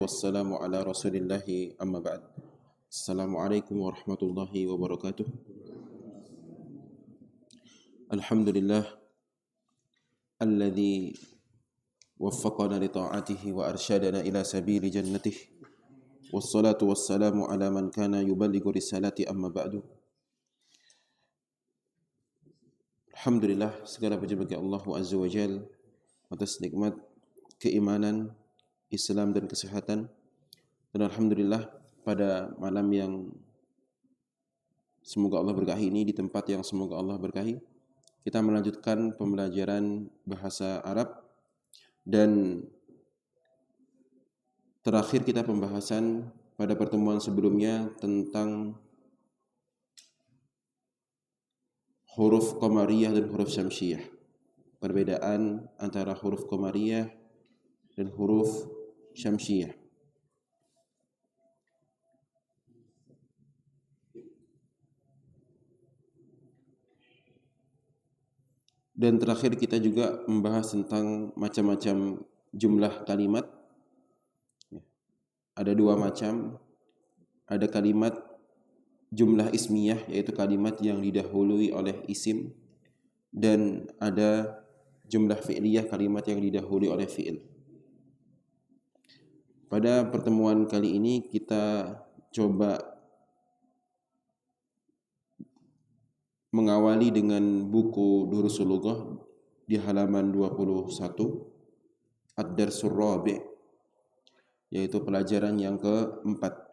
Wassalamu ala rasulillahi amma ba'd. Assalamualaikum warahmatullahi wabarakatuh. Alhamdulillah alladhi waffaqana li ta'atihi wa arsyadana ila sabili jannatih. Wassalatu wassalamu ala man kana yuballighu risalati amma ba'du. Alhamdulillah, segala puji bagi Allah Azza wa Jalla atas nikmat keimanan, Islam dan kesehatan. Dan alhamdulillah pada malam yang semoga Allah berkahi ini, di tempat yang semoga Allah berkahi, kita melanjutkan pembelajaran bahasa Arab. Dan terakhir kita pembahasan pada pertemuan sebelumnya tentang huruf qamariyah dan huruf syamsiyah. Perbedaan antara huruf qamariyah dan huruf syamsiyah. Dan terakhir kita juga membahas tentang macam-macam jumlah kalimat. Ada dua macam. Ada kalimat jumlah ismiyah, yaitu kalimat yang didahului oleh isim. Dan ada jumlah fi'liyah, kalimat yang didahului oleh fi'il. Pada pertemuan kali ini kita coba mengawali dengan buku Durusul Lughah di halaman 21, Ad-Darsur Rabi', yaitu pelajaran yang keempat.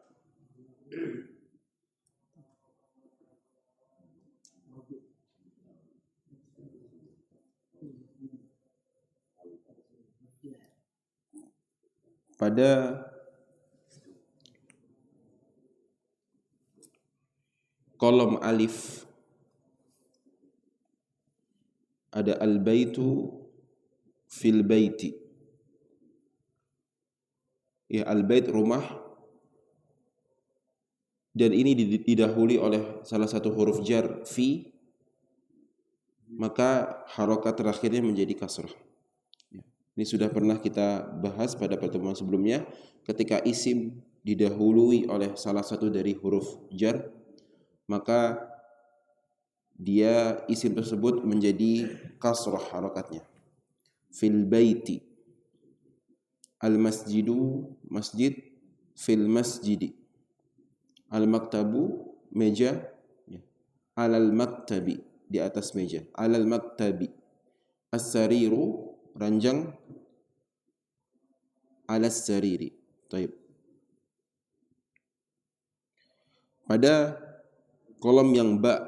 Pada kolom alif ada al-baitu fil baiti. Ya, al-bait rumah, dan ini didahului oleh salah satu huruf jar fi, maka harokat terakhirnya menjadi kasrah. Ini sudah pernah kita bahas pada pertemuan sebelumnya. Ketika isim didahului oleh salah satu dari huruf jar, maka dia isim tersebut menjadi kasrah harokatnya. Fil baiti, al masjidu masjid, fil masjidi, al maktabu meja, alal maktabi di atas meja, alal maktabi, as-sariru ranjang, alas sariri. Baik. Pada kolom yang ba,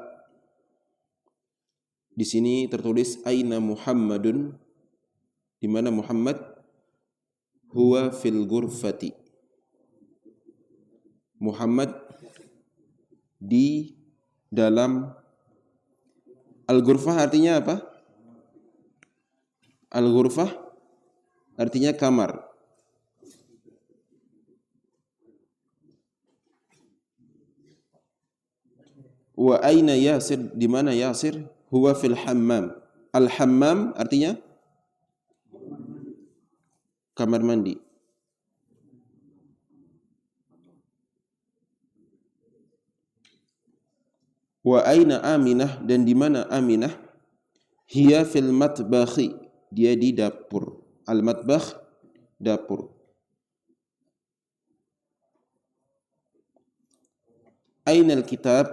di sini tertulis aina Muhammadun, di mana Muhammad huwa fil ghurfati. Muhammad di dalam al-ghurfah artinya apa? Al-ghurfah artinya kamar. Wa aina Yasir, di mana Yasir? Huwa fil hammam. Al-hammam artinya kamar mandi. Wa aina Aminah, dan di mana Aminah? Hiya fil matbakhi, dia di dapur. Al-matbakh, dapur. Aina al-kitab,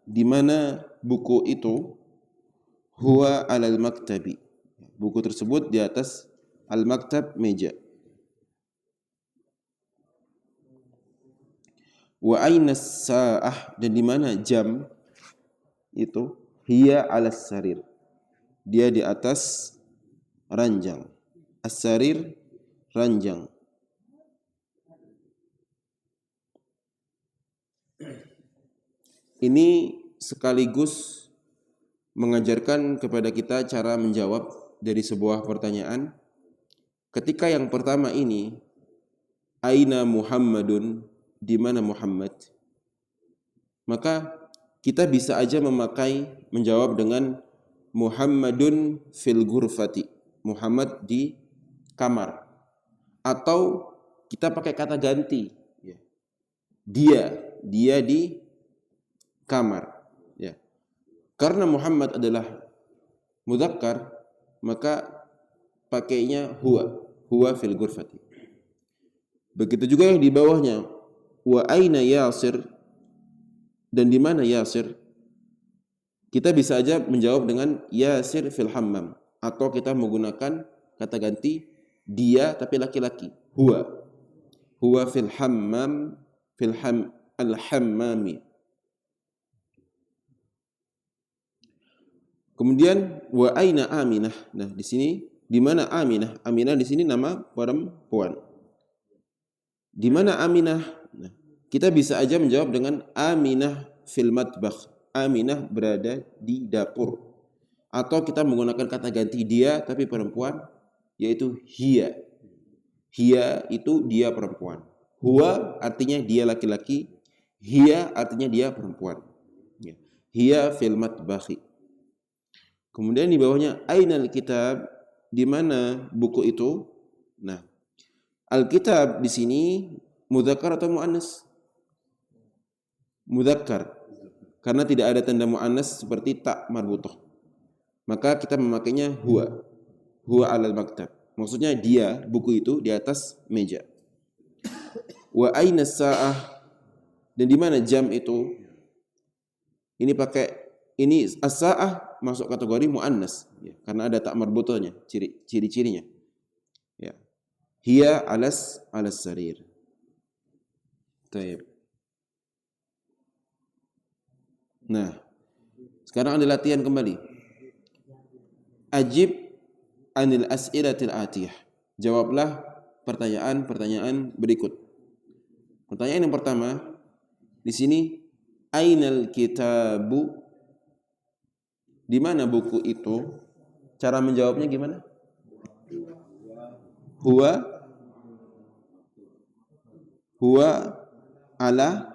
di mana buku itu? Huwa alal maktabi, buku tersebut di atas al-maktab, meja. Wa aina as-sa'ah, dan di mana jam itu? Hiya alas sarir, dia di atas ranjang. As-sarir, ranjang. Ini sekaligus mengajarkan kepada kita cara menjawab dari sebuah pertanyaan. Ketika yang pertama ini, aina Muhammadun, di mana Muhammad, maka kita bisa aja menjawab dengan Muhammadun fil ghurfati, Muhammad di kamar. Atau kita pakai kata ganti. Ya. Dia di kamar. Ya. Karena Muhammad adalah mudzakkar, maka pakainya huwa fil ghurfati. Begitu juga yang di bawahnya, wa aina Yasir, dan di mana Yasir? Kita bisa aja menjawab dengan Yasir fil hammam, atau kita menggunakan kata ganti dia tapi laki-laki, huwa fil hammam, al-hammami. Kemudian wa aina Aminah. Nah, di sini di mana Aminah? Aminah di sini nama perempuan. Di mana Aminah? Nah, kita bisa aja menjawab dengan Aminah fil matbakh. Aminah berada di dapur. Atau kita menggunakan kata ganti dia tapi perempuan, yaitu hiya. Hiya itu dia perempuan. Huwa artinya dia laki-laki, hiya artinya dia perempuan. Hiya fil matbakhi. Kemudian di bawahnya ainal kitab, di mana buku itu? Nah, al-kitab di sini mudzakkar atau muannas? Mudzakkar. Karena tidak ada tanda muannas seperti tak marbutah. Maka kita memakainya huwa. Huwa alal maktab. Maksudnya dia, buku itu di atas meja. Wa aina sa'ah, dan di mana jam itu? Ini as-sa'ah masuk kategori muannas, ya, karena ada tak marbutahnya, ciri-cirinya. Ya. Hiya alas sarir. Taib. Nah, sekarang ada latihan kembali. Ajib anil as'ilatil atiyah. Jawablah pertanyaan-pertanyaan berikut. Pertanyaan yang pertama, di sini ainal kitabu? Di mana buku itu? Cara menjawabnya gimana? Huwa ala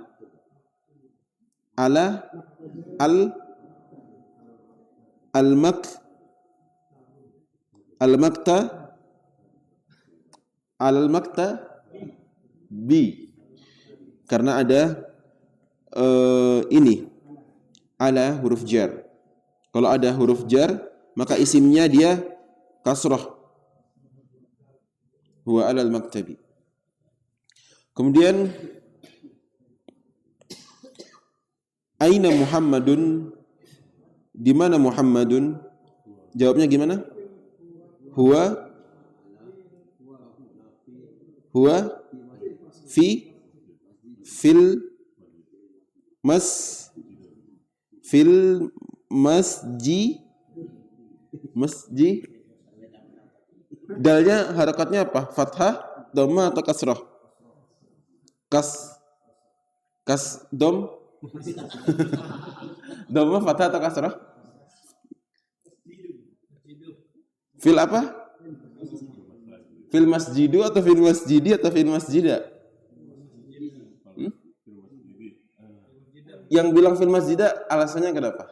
al-makta bi, karena ada ini ala huruf jar. Kalau ada huruf jar maka isimnya dia kasrah, huwa ala al-maktabi. Kemudian aina Muhammadun, di mana Muhammadun? Jawabnya gimana? Huwa fil masjid. Dalnya harakatnya apa? Fathah, dhamma atau kasrah? Dom. Dhamma, fathah atau kasrah? Fil apa? Fil masjidu atau fil masjidi atau fil masjida? Yang bilang fil masjida alasannya kenapa?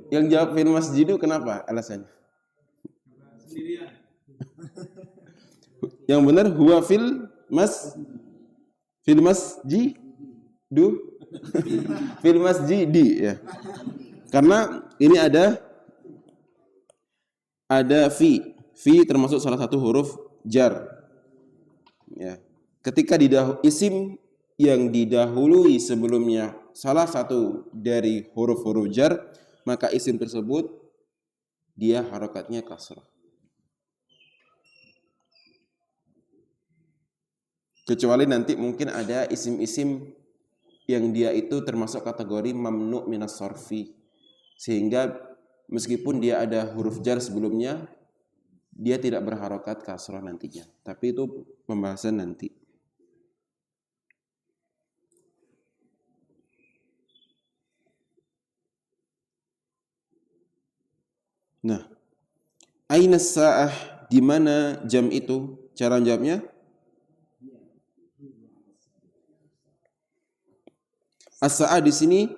Yang jawab fil masjidu kenapa alasannya? Yang benar huwa fil masjidu fil masjidi, ya. Karena ini ada fi termasuk salah satu huruf jar. Ya. Ketika isim yang didahului sebelumnya salah satu dari huruf-huruf jar, maka isim tersebut dia harakatnya kasrah. Kecuali nanti mungkin ada isim-isim yang dia itu termasuk kategori mamnu' minas sarfi, sehingga meskipun dia ada huruf jar sebelumnya, dia tidak berharokat kasrah nantinya. Tapi itu pembahasan nanti. Nah, aina sa'ah, di mana jam itu? Cara jawabnya? As-sa'ah di sini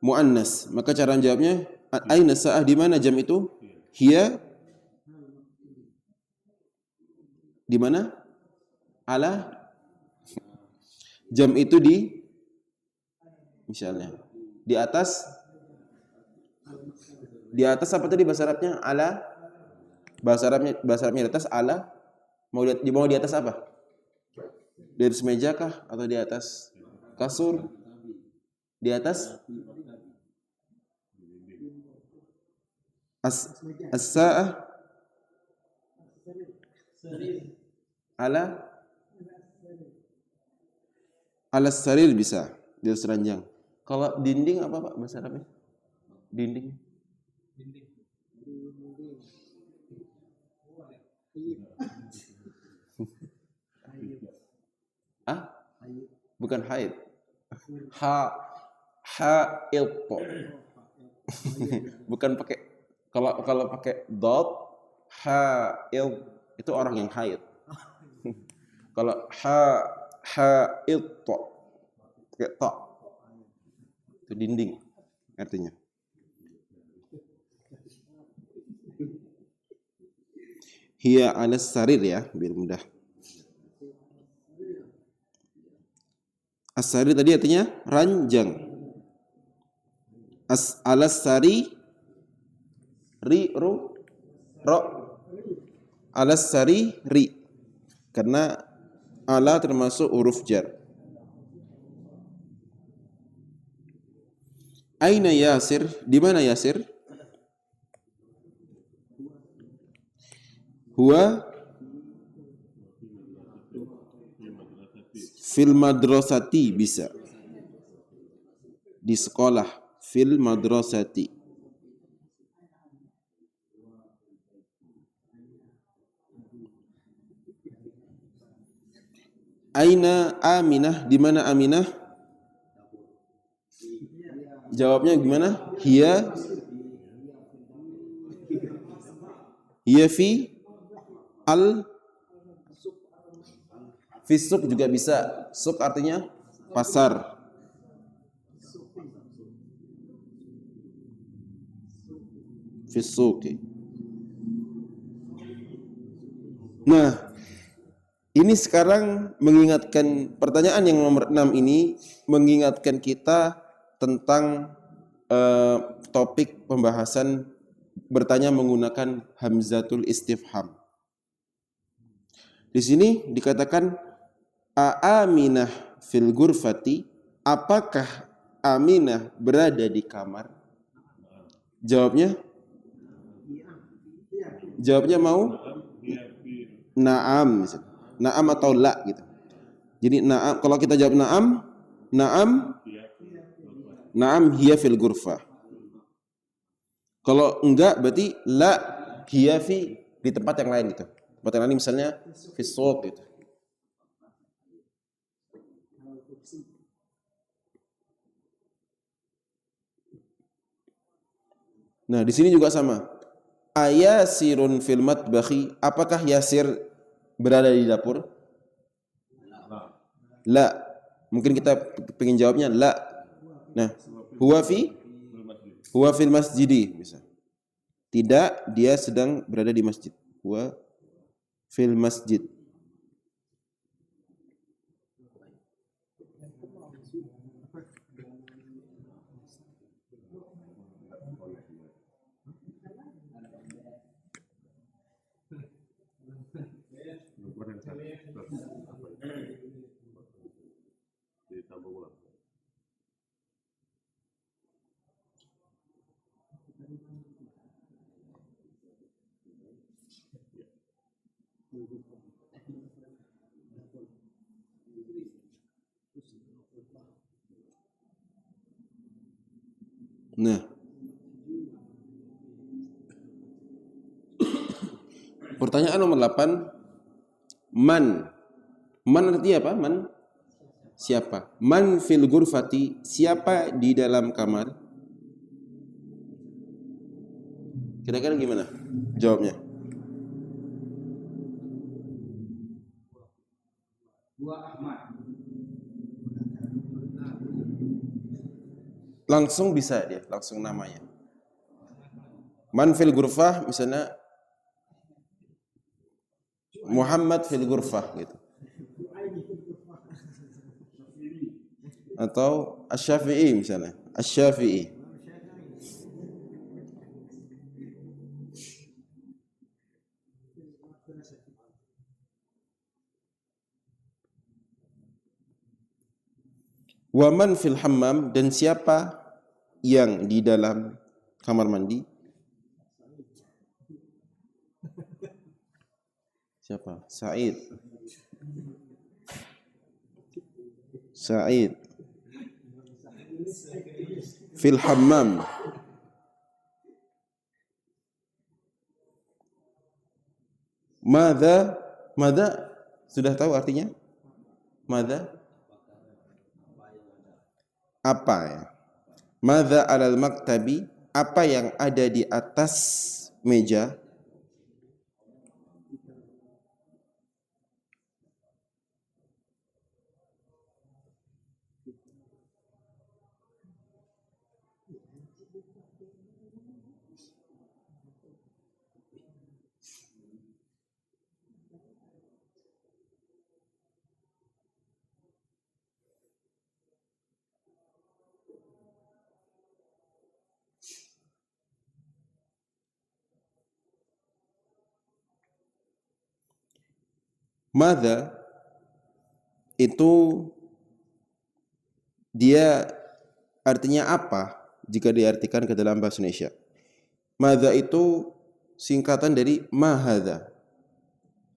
muannas, maka cara jawabnya aina sa'ah, di mana jam itu? Hiya Di mana? Ala. Jam itu di, misalnya di atas apa tadi bahasa Arabnya? Ala. Bahasa Arabnya di atas ala. Mau di atas apa? Di atas meja kah atau di atas kasur? Di atas as-sa'ah ala sarir bisa, di atas ranjang. Kalau dinding apa Pak bahasa Arabnya? Dinding. Bukan haid. Haid. Bukan pakai, kalau pakai dot, haid itu orang yang haid. Kalau haid pakai ta, itu dinding artinya. Hiya 'ala sarir ya, biar mudah. As-sarir tadi artinya ranjang. Alas sari ro alas sari ri, karena ala termasuk huruf jar. Aina Yasir? Di mana Yasir? Huwa fil madrasati, bisa. Di sekolah, fil madrasati. Aina Aminah? Di mana Aminah? Jawabnya gimana? Hiya fi fisuk juga bisa. Suk artinya pasar. Fisuk. Nah, ini sekarang mengingatkan, pertanyaan yang nomor 6 ini mengingatkan kita tentang topik pembahasan bertanya menggunakan hamzatul istifham. Di sini dikatakan Aminah fil ghurfati, apakah Aminah berada di kamar? Jawabnya mau na'am misalnya. Na'am atau la gitu. Jadi na'am, kalau kita jawab na'am hiya fil ghurfah. Kalau enggak berarti la hiya fi, di tempat yang lain gitu. Tempat yang lain misalnya fi suq gitu. Nah, di sini juga sama. Ayasirun fil matbakhi, apakah Yasir berada di dapur? La. Mungkin kita pengen jawabnya la. Nah, huwa fil masjidi bisa. Tidak, dia sedang berada di masjid. Huwa fil masjid. Nah, pertanyaan nomor 8, man artinya apa? Man siapa? Man fil ghurfati, siapa di dalam kamar? Kira-kira gimana jawabnya? Langsung bisa dia, langsung namanya. Man fil ghurfah misalnya Muhammad fil ghurfah gitu. Atau Asy-Syafi'i misalnya, Asy-Syafi'i. Waman fil hammam, dan siapa yang di dalam kamar mandi? Siapa? Sa'id. Sa'id. Fil hammam. Madza? Madza sudah tahu artinya? Madza? Apa ya? Madza alal maktabi? Apa yang ada di atas meja? Madza itu dia artinya apa jika diartikan ke dalam bahasa Indonesia? Madza itu singkatan dari ma hadza.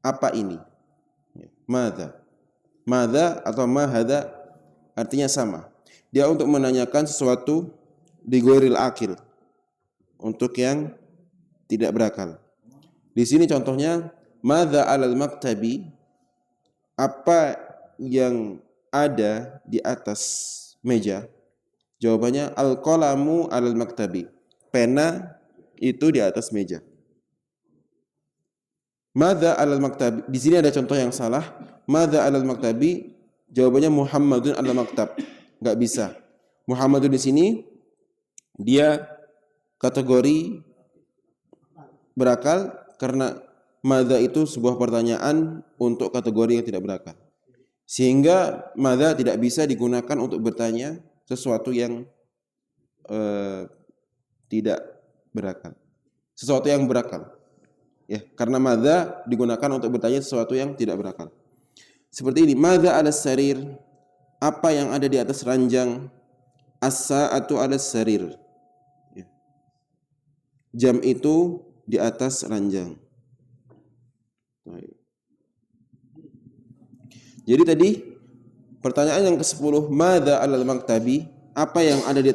Apa ini? Madza. Madza atau ma hadza artinya sama. Dia untuk menanyakan sesuatu di ghairil akil, untuk yang tidak berakal. Di sini contohnya madza alal maktabi, apa yang ada di atas meja? Jawabannya al-qalamu alal maktabi. Pena itu di atas meja. Madza alal maktabi. Di sini ada contoh yang salah. Madza alal maktabi, jawabannya Muhammadun alal maktab. Enggak bisa. Muhammadun di sini dia kategori berakal karena madza itu sebuah pertanyaan untuk kategori yang tidak berakal. Sehingga madza tidak bisa digunakan untuk bertanya sesuatu yang tidak berakal. Sesuatu yang berakal. Ya, karena madza digunakan untuk bertanya sesuatu yang tidak berakal. Seperti ini, madza 'alas sarir? Apa yang ada di atas ranjang? As-sa'atu 'alas sarir. Ya. Jam itu di atas ranjang. Jadi tadi pertanyaan yang ke-10, madza 'alal maktabi? Apa yang ada di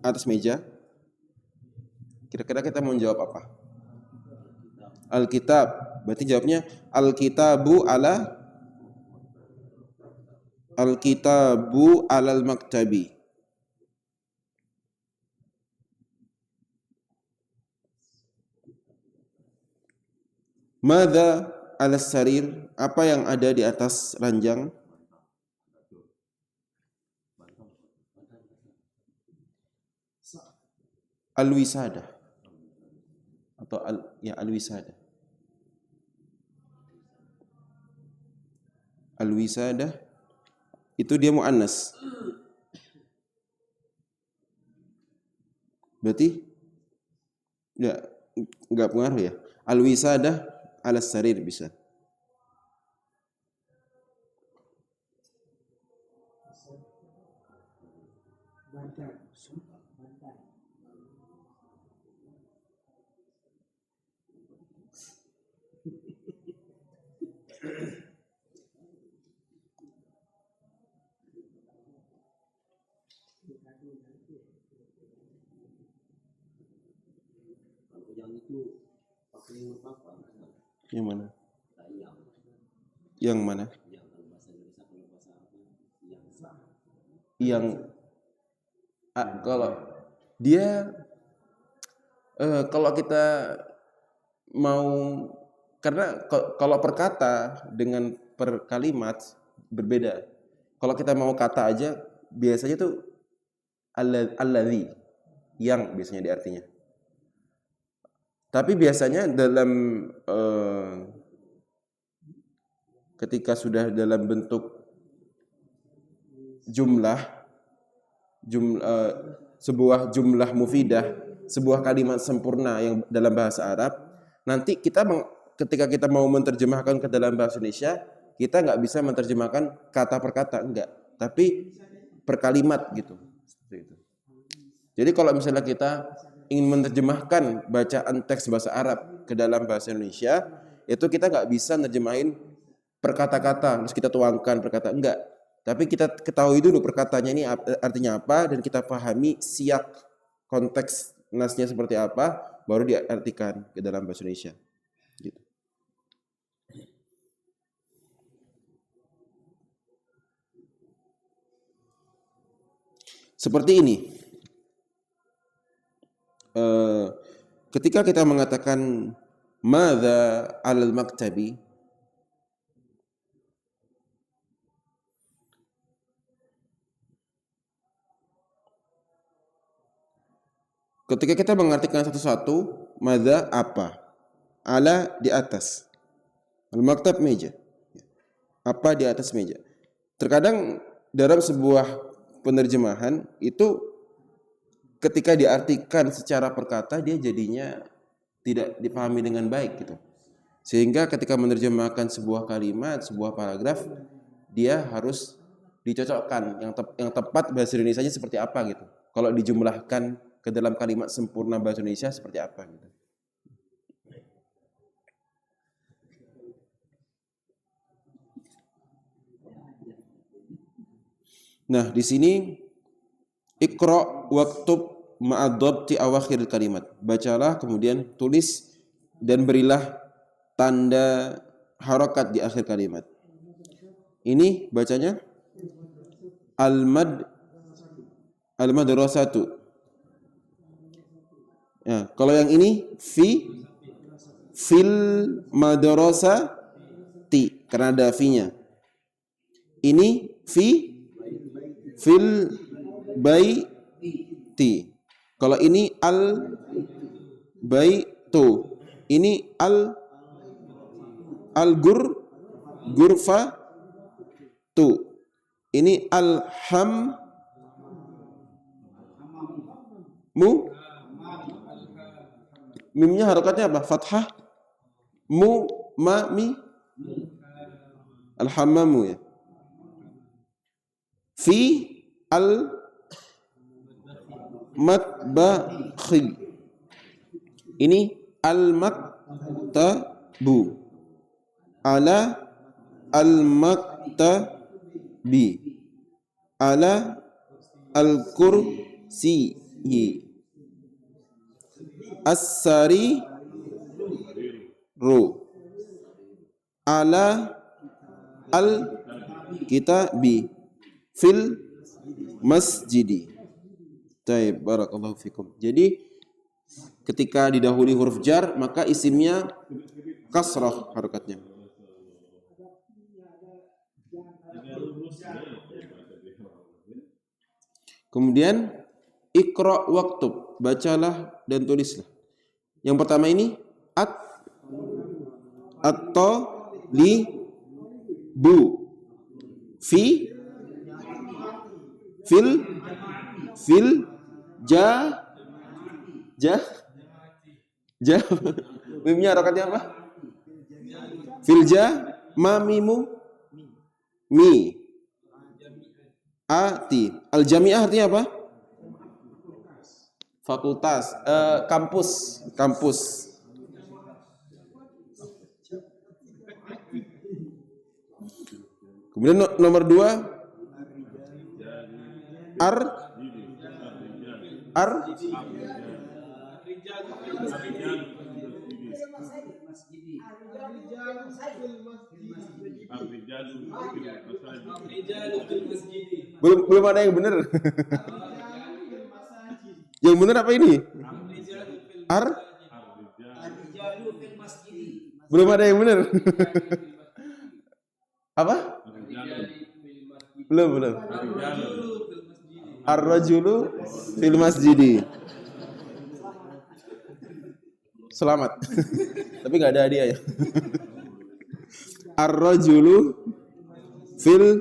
atas meja? Kira-kira kita mau jawab apa? Alkitab. Berarti jawabnya alkitabu alal maktabi. Madza 'alas sarir? Apa yang ada di atas ranjang? Al-wisada atau al-wisada. Al-wisada itu dia muannas. Berarti enggak pengaruh ya. Al-wisada 'alas sarir bisa. Yang mana? Yang mana? Yang kalau dia kalau kita mau, karena kalau per kata dengan per kalimat berbeda. Kalau kita mau kata aja biasanya tuh alladzi, yang biasanya di artinya. Tapi biasanya dalam ketika sudah dalam bentuk sebuah jumlah mufidah, sebuah kalimat sempurna yang dalam bahasa Arab, nanti ketika kita mau menerjemahkan ke dalam bahasa Indonesia, kita nggak bisa menerjemahkan kata per kata, enggak, tapi per kalimat gitu. Seperti itu. Jadi kalau misalnya kita ingin menerjemahkan bacaan teks bahasa Arab ke dalam bahasa Indonesia, itu kita nggak bisa nerjemahin per kata-kata, terus kita tuangkan per kata, enggak. Tapi kita ketahui dulu perkataannya ini artinya apa, dan kita pahami siyak konteks nasnya seperti apa, baru diartikan ke dalam bahasa Indonesia. Gitu. Seperti ini. Ketika kita mengatakan madza al-maktabi, ketika kita mengartikan satu-satu, madza apa, ala di atas, al-maktab meja, apa di atas meja. Terkadang dalam sebuah penerjemahan itu ketika diartikan secara perkata dia jadinya tidak dipahami dengan baik gitu. Sehingga ketika menerjemahkan sebuah kalimat, sebuah paragraf, dia harus dicocokkan yang tepat bahasa Indonesianya seperti apa gitu. Kalau dijumlahkan ke dalam kalimat sempurna bahasa Indonesia seperti apa gitu. Nah, di sini Iqra waktub ma'adhabti awakhir kalimat. Bacalah, kemudian tulis dan berilah tanda harokat di akhir kalimat. Ini bacanya al-madrasatu. Ya, kalau yang ini fil madrasati karena ada fi-nya. Ini fil baiti. Kalau ini al baitu, ini al gurfa tu, ini mimnya harokatnya apa? Fathah, mi, al-hammamu ya. Fi al-matbakhi. Ini al-maktabu. Ala al-maktabi. Ala al-kursiyi. As-sariru. Ala al-kitabi. Fil masjidi. Baik, barakallahu fikum. Jadi ketika didahului huruf jar, maka isimnya kasrah harokatnya. Kemudian Iqra waktub, bacalah dan tulislah. Yang pertama ini at-talibu fil mimnya harokatnya apa? Filja mamimu mi ati. Al-jami'ah artinya apa? Fakultas, kampus. Kemudian nomor 2 belum ada yang benar. Yang benar apa ini? Belum ada yang benar. Apa? Belum. Ar-rajulu fil masjidi. Selamat. Tapi nggak ada hadiah ya. Ar-rajulu fil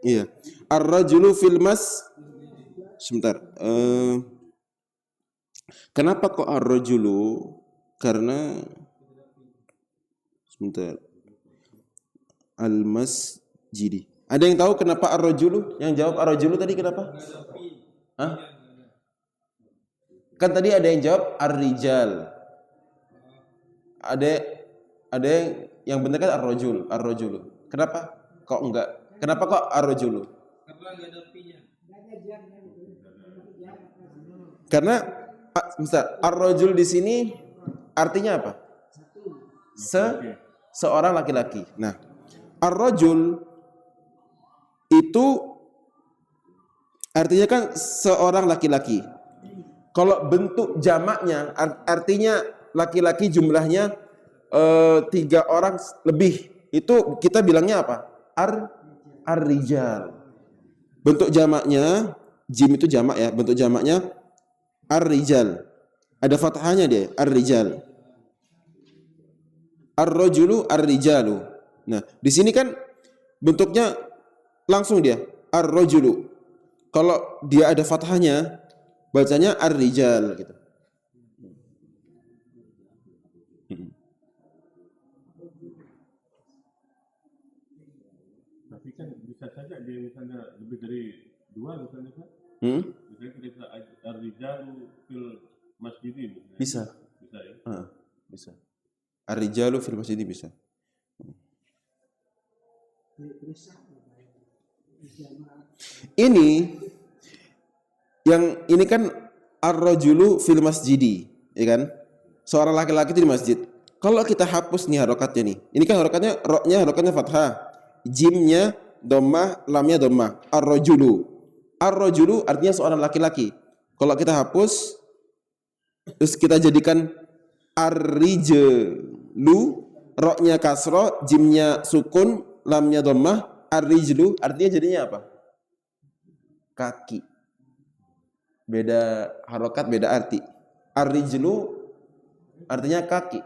iya. Ar-rajulu fil mas sebentar. Kenapa kok ar-rajulu? Karena sebentar. Al-masjidi. Ada yang tahu kenapa ar-rajulu? Yang jawab ar-rajulu tadi kenapa? Hah? Kan tadi ada yang jawab ar-rijal. Ada yang benar kan ar-rajul, ar-rajulu. Kenapa? Kok enggak? Kenapa kok ar-rajulu? Karena enggak ada pi-nya. Karena misal ar-rajul di sini artinya apa? Seorang laki-laki. Nah, ar-rajul itu artinya kan seorang laki-laki. Kalau bentuk jamaknya artinya laki-laki jumlahnya 3 orang lebih. Itu kita bilangnya apa? Ar-rijal. Bentuk jamaknya jim itu jamak ya. Bentuk jamaknya ar-rijal. Ada fathahnya dia, ar-rijal. Ar-rajulu ar-rijalu. Nah, di sini kan bentuknya langsung dia ar-rajulu. Kalau dia ada fathahnya bacanya ar-rijal gitu. Tapi kan bisa saja dia misalnya lebih dari 2 misalnya kan? Misalnya kita ar-rijalu fil masjid ini. Bisa. Bisa ya? Bisa. Ar-rijalu fil masjid bisa. Ini kan ar-rajulu fil masjidi, ya kan? Seorang laki-laki itu di masjid. Kalau kita hapus nih harokatnya nih. Ini kan harokatnya roknya harokatnya fathah. Jimnya dhammah, lamnya dhammah. Ar-rajulu. Ar-rajulu artinya seorang laki-laki. Kalau kita hapus terus kita jadikan ar-rijlu, roknya kasro, jimnya sukun, lamnya dhammah, ar-rijlu artinya jadinya apa? Kaki. Beda harokat, beda arti. Ar-rijlu artinya kaki.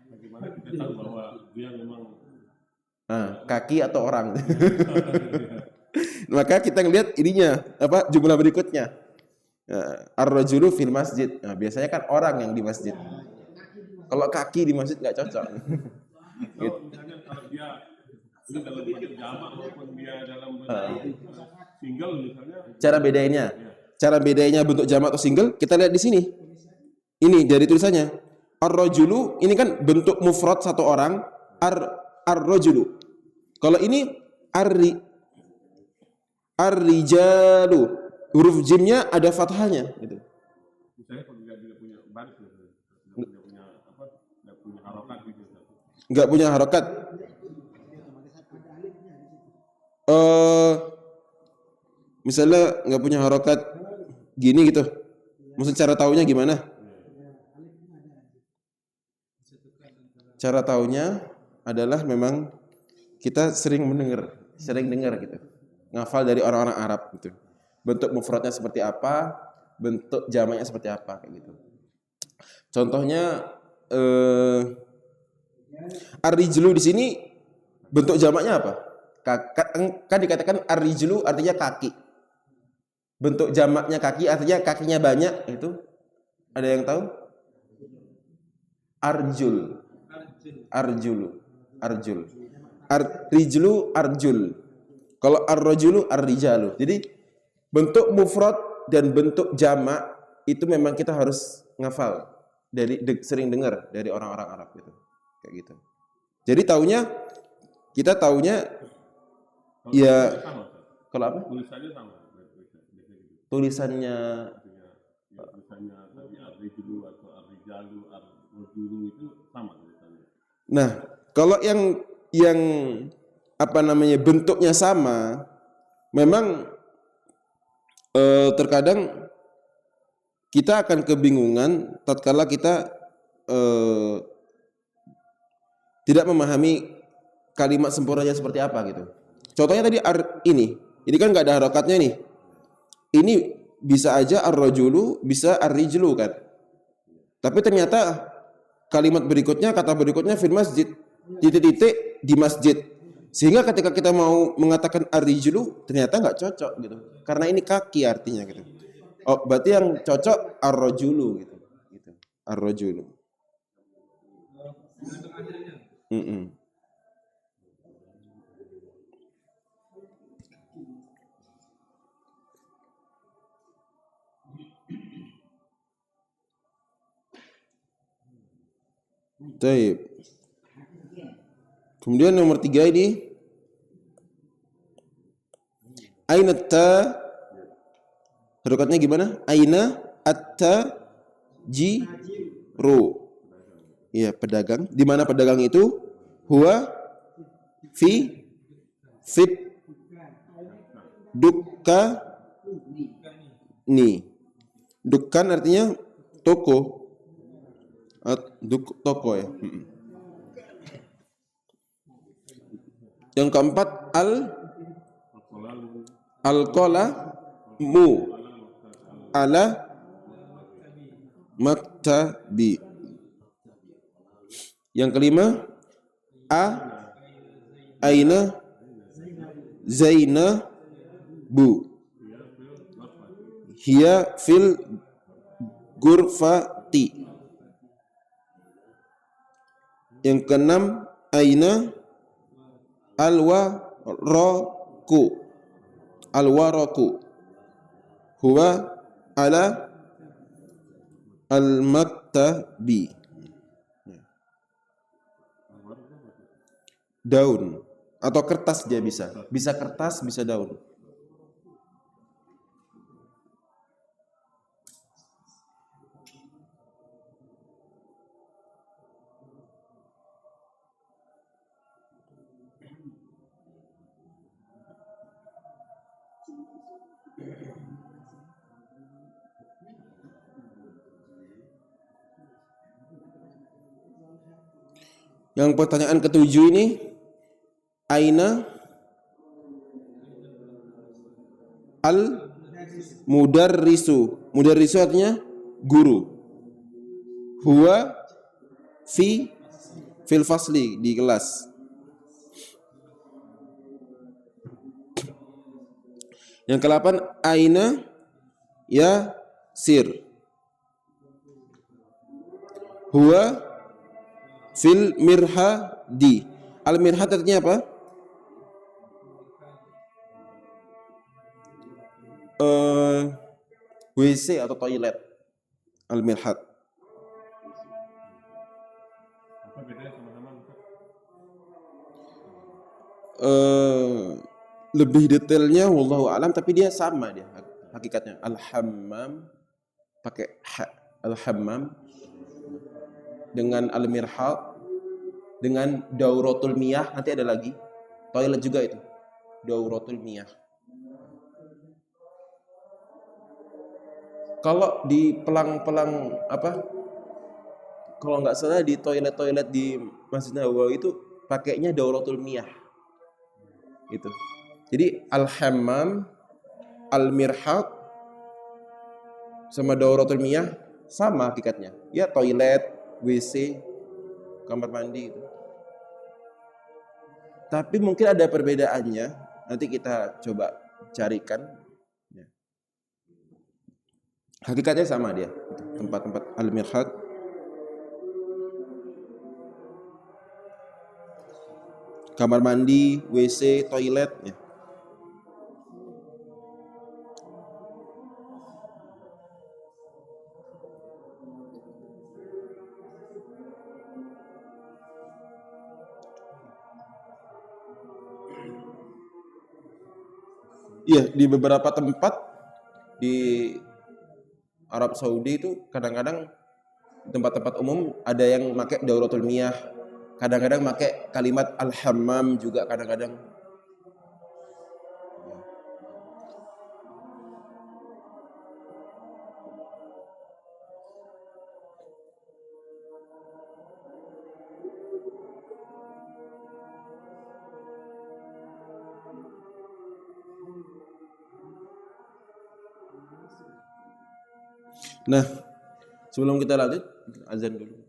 Bagaimana kita tahu bahwa dia memang kaki atau orang? Maka kita ngelihat ininya apa jumlah berikutnya. Ar-rajulu fil masjid. Nah, biasanya kan orang yang di masjid. Kalau kaki di masjid nggak cocok. gitu. Misalnya kalau dia ini dalam bentuk jamak maupun dia dalam bentuk single misalnya. Cara bedainnya bentuk jamak atau single kita lihat di sini. Ini dari tulisannya. Ar-rajulu ini kan bentuk mufrad satu orang. Ar-rajulu. Kalau ini ar-rijalu, huruf jimnya ada fathahnya gitu. Misalnya kalau dia tidak punya baris tidak punya harokat gitu. Enggak punya harokat. Misalnya enggak punya harokat gini gitu. Maksud cara taunya gimana? Cara taunya adalah memang kita sering dengar gitu. Ngafal dari orang-orang Arab gitu. Bentuk mufradnya seperti apa, bentuk jamaknya seperti apa kayak gitu. Contohnya ar-rijlu di sini bentuk jamaknya apa? Kan dikatakan ar-rijlu artinya kaki. Bentuk jamaknya kaki artinya kakinya banyak itu. Ada yang tahu? Arjul. Ar-rijlu arjul. Kalau ar-rajulu ar-rijalu. Jadi bentuk mufrad dan bentuk jamak itu memang kita harus ngafal sering dengar dari orang-orang Arab gitu. Kayak gitu. Jadi kita taunya ya kalau apa? Tulisannya sama. Tulisannya tadi ar-rijlu atau ar-rijalu, ar-rajulu itu sama tulisannya. Nah, kalau yang apa namanya bentuknya sama, memang terkadang kita akan kebingungan tatkala kita tidak memahami kalimat sempurnanya seperti apa gitu. Contohnya tadi ini kan nggak ada harokatnya nih. Ini bisa aja ar-rajulu, bisa ar-rijlu kan. Tapi ternyata kalimat berikutnya, kata berikutnya fil masjid, titik-titik di masjid. Sehingga ketika kita mau mengatakan ar-rijlu ternyata nggak cocok gitu. Karena ini kaki artinya gitu. Oh, berarti yang cocok ar-rajulu gitu. Gitu. Ar-rajulu. Baik. Kemudian nomor 3 ini aina ta, harokatnya gimana? Aina atta jiru. Iya, pedagang. Di mana pedagang itu? Huwa fi fit dukka ni. Dukkan artinya toko. Toko ya. Yang keempat al-qalamu ala maktabi. Yang kelima aina Zainabu hiya fil gurfati. Yang keenam aina alwaraku huwa ala al-maktabi. Daun atau kertas dia bisa kertas, bisa daun. Yang pertanyaan ketujuh ini aina al mudarrisu. Mudarrisu artinya guru. Huwa fil fasli, di kelas. Yang ke-8 aina ya sir. Huwa fil mirhadi. Al mirhad artinya apa? WC atau toilet. Al mirhad. Apa bedanya sama-sama? Lebih detailnya wallahu alam, tapi dia sama dia hakikatnya. Al-hammam pakai al-hammam dengan al-mirhad dengan dauratul miyah, nanti ada lagi toilet juga itu. Dauratul miyah. Kalau di pelang-pelang apa? Kalau nggak salah di toilet-toilet di Masjid Nawawi itu pakainya dauratul miyah. Itu. Jadi al-hammam, al-mirhad sama dauratul miyah sama hakikatnya. Ya toilet, WC, kamar mandi itu. Tapi mungkin ada perbedaannya. Nanti kita coba carikan. Ya. Hakikatnya sama dia. Tempat-tempat al-mirhad. Kamar mandi, WC, toilet. Ya. Iya, di beberapa tempat di Arab Saudi itu kadang-kadang tempat-tempat umum ada yang pakai dauratul miyah, kadang-kadang pakai kalimat al-hammam juga kadang-kadang. Nah, sebelum kita lanjut, azan dulu.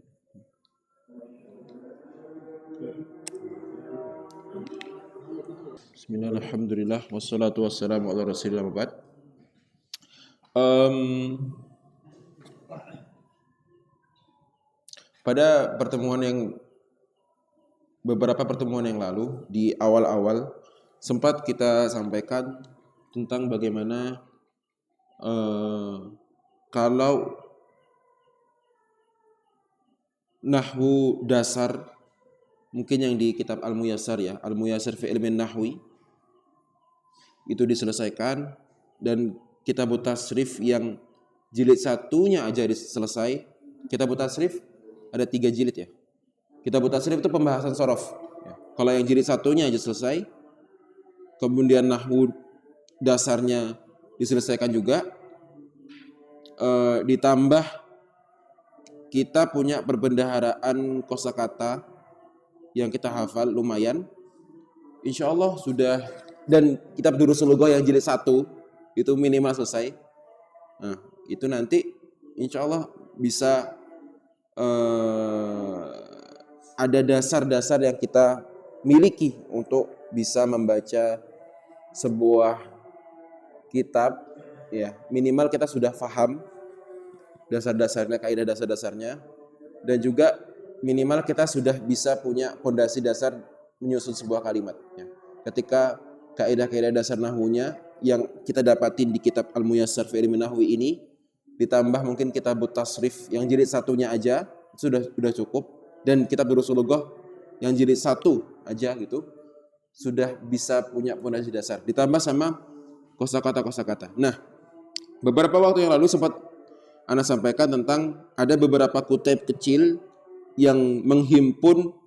Bismillah, alhamdulillah, wassalatu wassalamu ala rasulillah wabad. Pada beberapa pertemuan yang lalu, di awal-awal, sempat kita sampaikan tentang bagaimana kalau nahwu dasar, mungkin yang di kitab Al-Muyassar ya, Al-Muyassar fi ilmin nahwi, itu diselesaikan, dan kitab tasrif yang jilid satunya aja selesai. Kitab tasrif ada 3 jilid ya. Kitab tasrif itu pembahasan sorof ya. Kalau yang jilid satunya aja selesai, kemudian nahwu dasarnya diselesaikan juga, ditambah kita punya perbendaharaan kosakata yang kita hafal lumayan, insya Allah sudah. Dan kitab Durusul Lughah yang jilid 1 itu minimal selesai. Nah, itu nanti insya Allah bisa ada dasar-dasar yang kita miliki untuk bisa membaca sebuah kitab ya. Minimal kita sudah paham dasar-dasarnya, kaidah dasar-dasarnya, dan juga minimal kita sudah bisa punya fondasi dasar menyusun sebuah kalimat ya. Ketika kaidah-kaidah dasar nahwunya yang kita dapatin di kitab Al-Muyassar fi ilmin nahwi ini, ditambah mungkin kitab tasrif yang jilid satunya aja sudah cukup, dan kitab Durusul Lughah yang jilid 1 aja gitu, sudah bisa punya fondasi dasar, ditambah sama kosakata. Nah, beberapa waktu yang lalu sempat Ana sampaikan tentang ada beberapa kutip kecil yang menghimpun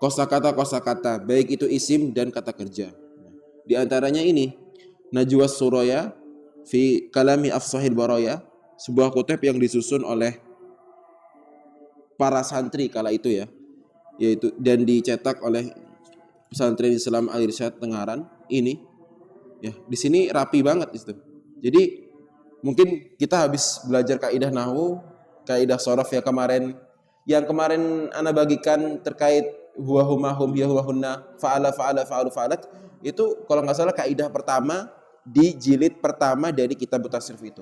kosakata baik itu isim dan kata kerja. Di antaranya ini Najwas Suraya fi Kalami Afsahil Baraya, sebuah kutip yang disusun oleh para santri kala itu ya, yaitu dan dicetak oleh pesantren Islam Al-Irsyad Tengaran ini ya. Di sini rapi banget itu. Jadi mungkin kita habis belajar kaidah nahwu, kaidah shorof ya kemarin, yang kemarin ana bagikan terkait huwa huma hum ya huwa hunna fa'ala fa'alu fa'alat, itu kalau nggak salah kaidah pertama di jilid pertama dari kitab tasrif itu.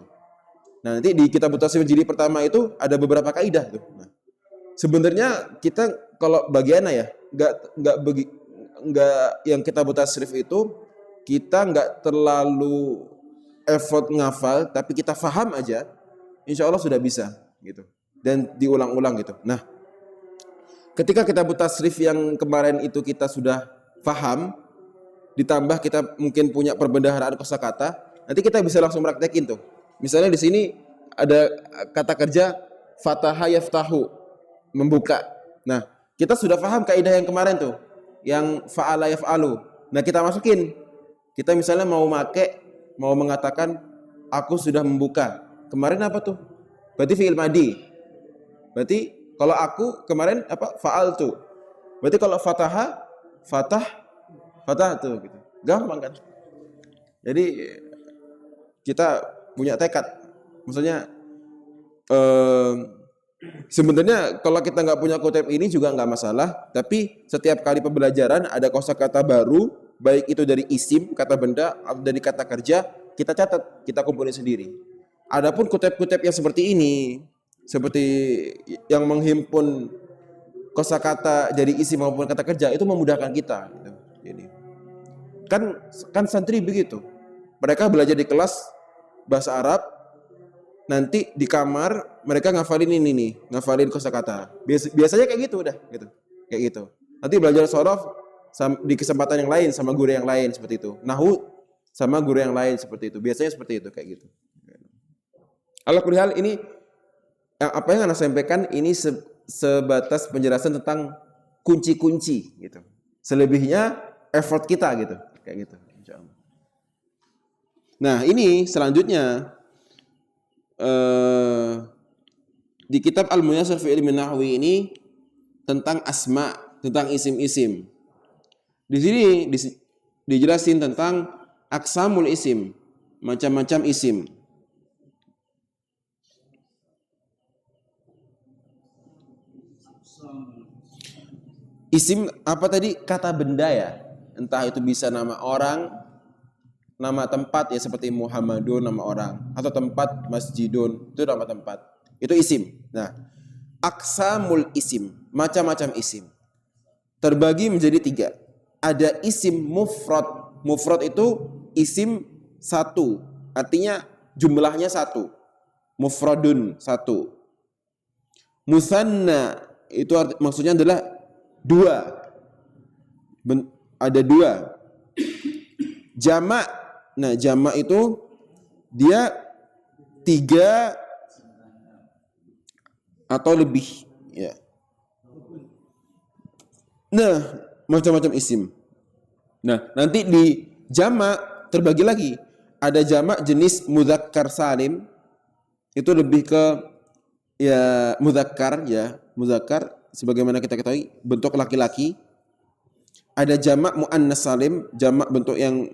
Nah, nanti di kitab tasrif jilid pertama itu ada beberapa kaidah tuh. Nah, sebenarnya kita kalau bagiannya ya nggak yang kitab tasrif itu kita nggak terlalu effort ngafal, tapi kita faham aja, insya Allah sudah bisa gitu, dan diulang-ulang gitu. Nah, ketika kitab tasrif yang kemarin itu kita sudah faham, ditambah kita mungkin punya perbendaharaan kosakata, nanti kita bisa langsung praktekin tuh. Misalnya di sini ada kata kerja fataha yaftahu, membuka. Nah, kita sudah paham kaidah yang kemarin tuh, yang fa'ala yaf'alu. Nah, kita masukin. Kita misalnya mau mengatakan aku sudah membuka. Kemarin apa tuh? Berarti fi'il madi. Berarti kalau aku kemarin apa? Fa'altu. Berarti kalau fatah tuh gitu. Gampang kan? Jadi kita punya tekad. Maksudnya sebenarnya kalau kita nggak punya kutip ini juga nggak masalah, tapi setiap kali pembelajaran ada kosakata baru, baik itu dari isim, kata benda, atau dari kata kerja, kita catat, kita kumpulin sendiri. Adapun kutip-kutip yang seperti ini, seperti yang menghimpun kosakata dari isim maupun kata kerja, itu memudahkan kita. Jadi kan santri begitu, mereka belajar di kelas bahasa Arab, nanti di kamar mereka ngafalin ini nih, ngafalin kosakata. Biasanya kayak gitu udah, gitu. Kayak gitu. Nanti belajar shorof di kesempatan yang lain sama guru yang lain seperti itu. Nahwu sama guru yang lain seperti itu. Biasanya seperti itu kayak gitu. Alhamdulillah ini apa yang Anda sampaikan ini sebatas penjelasan tentang kunci-kunci gitu. Selebihnya effort kita gitu, kayak gitu. Insyaallah. Nah, ini selanjutnya di kitab Al-Muyassar fi ilmin nahwi ini tentang asma, tentang isim-isim. Di sini dijelasin tentang aksamul isim, macam-macam isim. Isim apa tadi? Kata benda ya. Entah itu bisa nama orang, nama tempat ya seperti Muhammadun nama orang, atau tempat masjidun itu nama tempat. Itu isim. Nah, aqsamul isim, macam-macam isim. Terbagi menjadi 3. Ada isim mufrad. Mufrad itu isim 1. Artinya jumlahnya 1. Mufradun 1. Musanna itu maksudnya adalah 2. Ada 2. Jamak. Nah, jamak itu dia 3 atau lebih, ya. Nah, macam-macam isim. Nah, nanti di jamak terbagi lagi. Ada jamak jenis mudzakkar salim. Itu lebih ke ya mudzakkar ya, mudzakkar sebagaimana kita ketahui bentuk laki-laki. Ada jamak muannas salim, jamak bentuk yang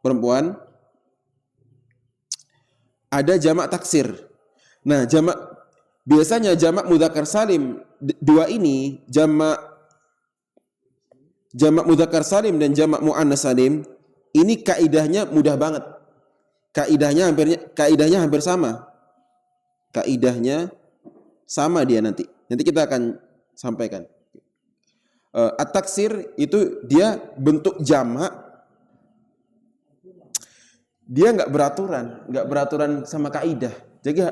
perempuan. Ada jamak taksir. Nah, biasanya jamak mudzakkar salim 2 ini, jamak mudzakkar salim dan jamak muannas salim, ini kaidahnya mudah banget. Kaidahnya hampir sama. Kaidahnya sama dia nanti. Nanti kita akan sampaikan. At-taksir itu dia bentuk jamak. Dia nggak beraturan sama kaidah.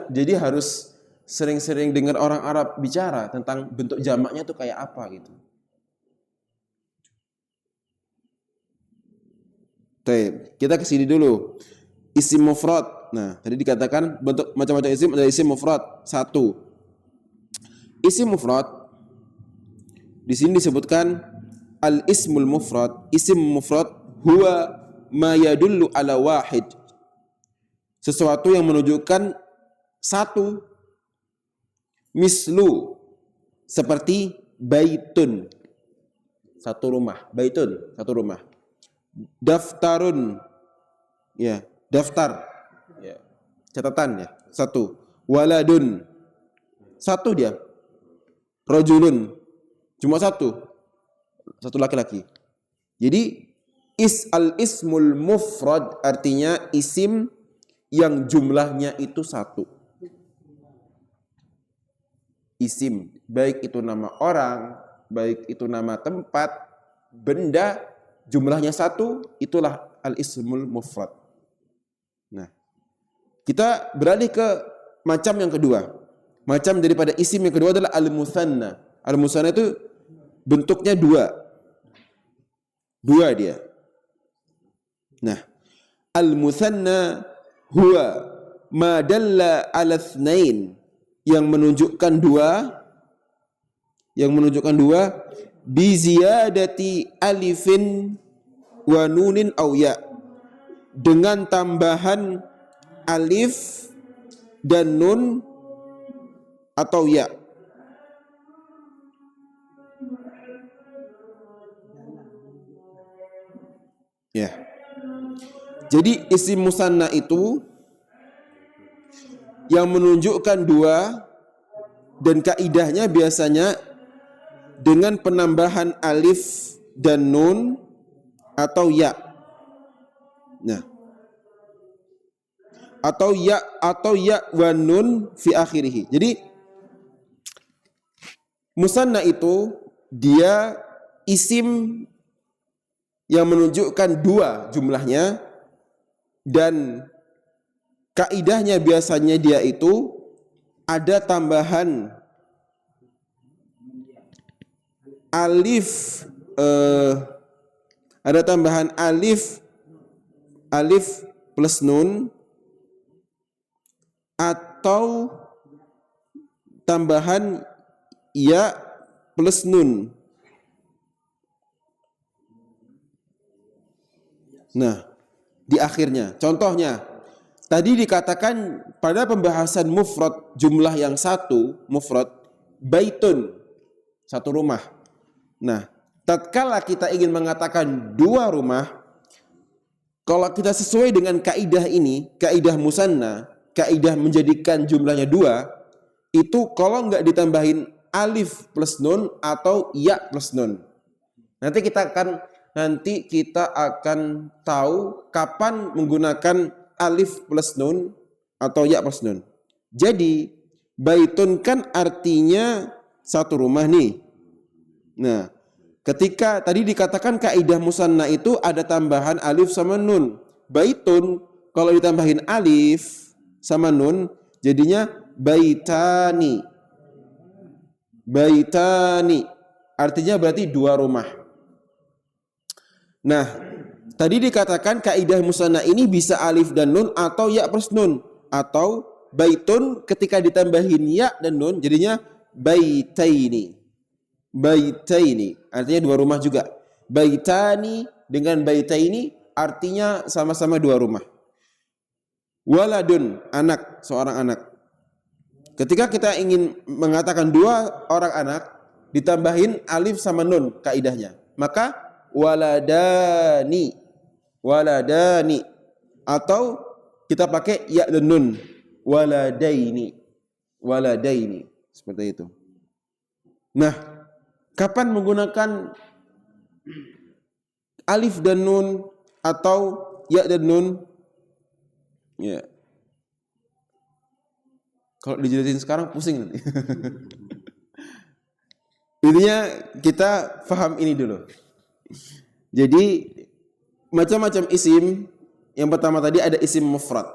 Jadi harus sering-sering dengar orang Arab bicara tentang bentuk jamaknya tuh kayak apa gitu. Baik, kita ke sini dulu. Isim mufrad. Nah, tadi dikatakan bentuk macam-macam isim, ada isim mufrad 1. Isim mufrad di sini disebutkan al-ismul mufrad. Isim mufrad huwa ma yadullu ala wahid. Sesuatu yang menunjukkan 1. Mislu, seperti baitun, 1 rumah. Baitun, 1 rumah. Daftarun, ya, daftar, ya, catatan ya, 1. Waladun, 1 dia. Rajulun, cuma 1 laki-laki. Jadi al-ismul mufrad artinya isim yang jumlahnya itu 1. Isim, baik itu nama orang, baik itu nama tempat, benda, jumlahnya 1, itulah al-ismul mufrad. Nah, kita beralih ke macam yang kedua. Macam daripada isim yang kedua adalah al-musanna. Al-musanna itu bentuknya 2. 2 dia. Nah, al-musanna huwa ma dalla ala itsnain, yang menunjukkan 2 bi ziyadati alifin wa nunin aw ya, dengan tambahan alif dan nun atau ya. Ya. Jadi isim musanna itu yang menunjukkan 2 dan kaidahnya biasanya dengan penambahan alif dan nun atau ya. Nah, atau ya wa nun fi akhirih. Jadi musanna itu dia isim yang menunjukkan 2 jumlahnya, dan kaidahnya biasanya dia itu ada tambahan alif, plus nun atau tambahan ya plus nun. Nah, di akhirnya, contohnya tadi dikatakan pada pembahasan mufrad jumlah yang 1, mufrad baitun, 1 rumah. Nah, tatkala kita ingin mengatakan 2 rumah, kalau kita sesuai dengan kaidah ini, kaidah musanna, kaidah menjadikan jumlahnya 2, itu kalau nggak ditambahin alif plus nun atau ya plus nun. Nanti kita akan tahu kapan menggunakan alif plus nun atau ya plus nun. Jadi baitun kan artinya satu rumah nih. Nah, ketika tadi dikatakan kaidah musanna itu ada tambahan alif sama nun. Baitun kalau ditambahin alif sama nun jadinya baitani. Baitani artinya berarti dua rumah. Nah, tadi dikatakan kaidah musanna ini bisa alif dan nun atau ya plus nun, atau baitun ketika ditambahin ya dan nun jadinya baitaini. Baitaini artinya dua rumah juga. Baitani dengan baitaini artinya sama-sama dua rumah. Waladun, anak, seorang anak. Ketika kita ingin mengatakan dua orang anak ditambahin alif sama nun kaidahnya, maka waladani, waladani, atau kita pakai ya dan nun, waladaini, waladaini, seperti itu. Nah, kapan menggunakan alif dan nun atau ya dan nun? Ya, kalau dijelasin sekarang pusing nanti. Intinya kita paham ini dulu. Jadi macam-macam isim. Yang pertama tadi ada isim mufrad.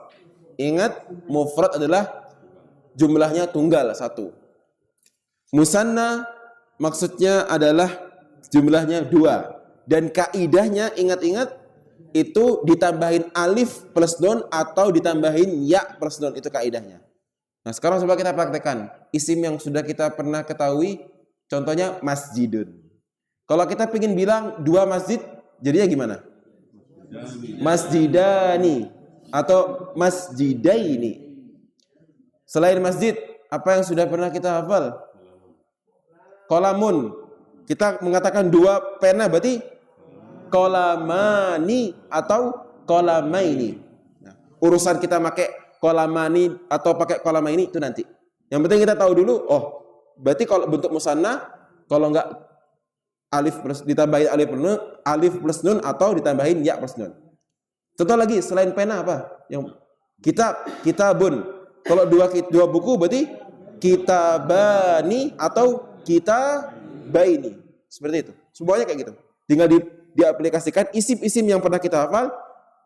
Ingat, mufrad adalah jumlahnya tunggal satu. Musanna maksudnya adalah jumlahnya dua. Dan kaidahnya ingat-ingat itu ditambahin alif plus nun atau ditambahin ya plus nun, itu kaidahnya. Nah, sekarang coba kita praktekkan isim yang sudah kita pernah ketahui. Contohnya masjidun. Kalau kita ingin bilang dua masjid, jadinya gimana? Masjidani atau masjidaini. Selain masjid, apa yang sudah pernah kita hafal? Kolamun. Kita mengatakan dua pena berarti kolamani atau kolamaini. Nah, urusan kita pakai kolamani atau pakai kolamaini itu nanti. Yang penting kita tahu dulu, oh, berarti kalau bentuk musanna, kalau enggak alif plus ditambahin alif plus nun atau ditambahin ya plus nun. Contoh lagi selain pena apa? Yang kitabun. Kalau dua buku berarti kitabani atau kitabaini. Seperti itu. Semuanya kayak gitu. Tinggal diaplikasikan isim-isim yang pernah kita hafal.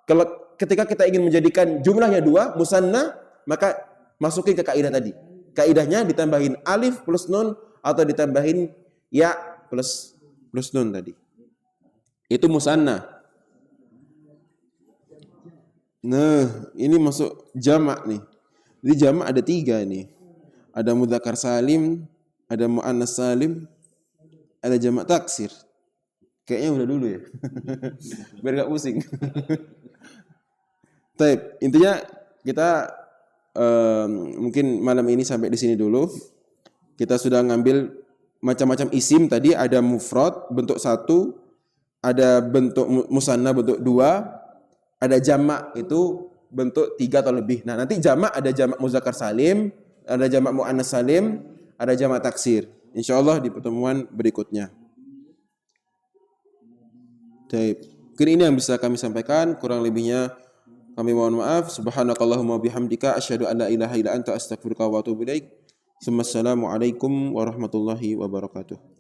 Kalau ketika kita ingin menjadikan jumlahnya dua, musanna, maka masukin ke kaidah tadi. Kaidahnya ditambahin alif plus nun atau ditambahin ya plus nun tadi. Itu musanna. Nah, ini masuk jamak nih. Jadi jamak ada 3 nih. Ada mudzakkar salim, ada muannas salim, ada jamak taksir. Kayaknya udah dulu ya. Biar gak pusing. Baik, intinya kita mungkin malam ini sampai di sini dulu. Kita sudah ngambil macam-macam isim tadi, ada mufrad bentuk 1, ada bentuk musanna bentuk 2, ada jamak itu bentuk 3 atau lebih. Nah, nanti jamak ada jamak mudzakkar salim, ada jamak muannas salim, ada jamak taksir. Insyaallah di pertemuan berikutnya. Baik. Mungkin ini yang bisa kami sampaikan, kurang lebihnya kami mohon maaf. Subhanakallahumma bihamdika asyhadu an la ilaha illa anta astaghfiruka wa atubu ilaik. Assalamualaikum warahmatullahi wabarakatuh.